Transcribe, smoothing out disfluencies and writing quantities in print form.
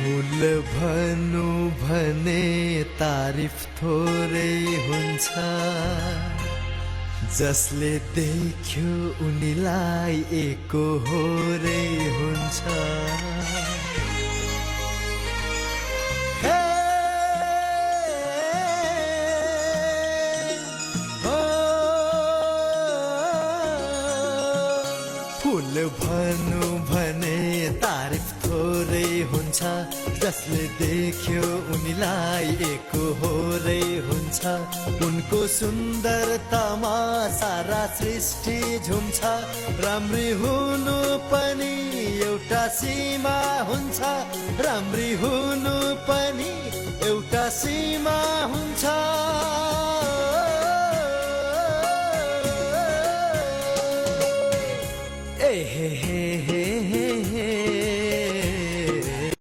फूल भनु भने तारिफ थोरै हुन्छ, जसले देख्यो उनीलाई एकहोरै हुन्छ। फूल भनु भने तारिफ थोरै हुन्छ, जसले देख्यो उनीलाई एकहोरै हुन्छ। उनको सुन्दरतामा सारा सृष्टि झुम्छ, राम्री हुनु पनि एउटा सीमा हुन्छ, राम्री हुनु पनि एउटा सीमा हुन्छ।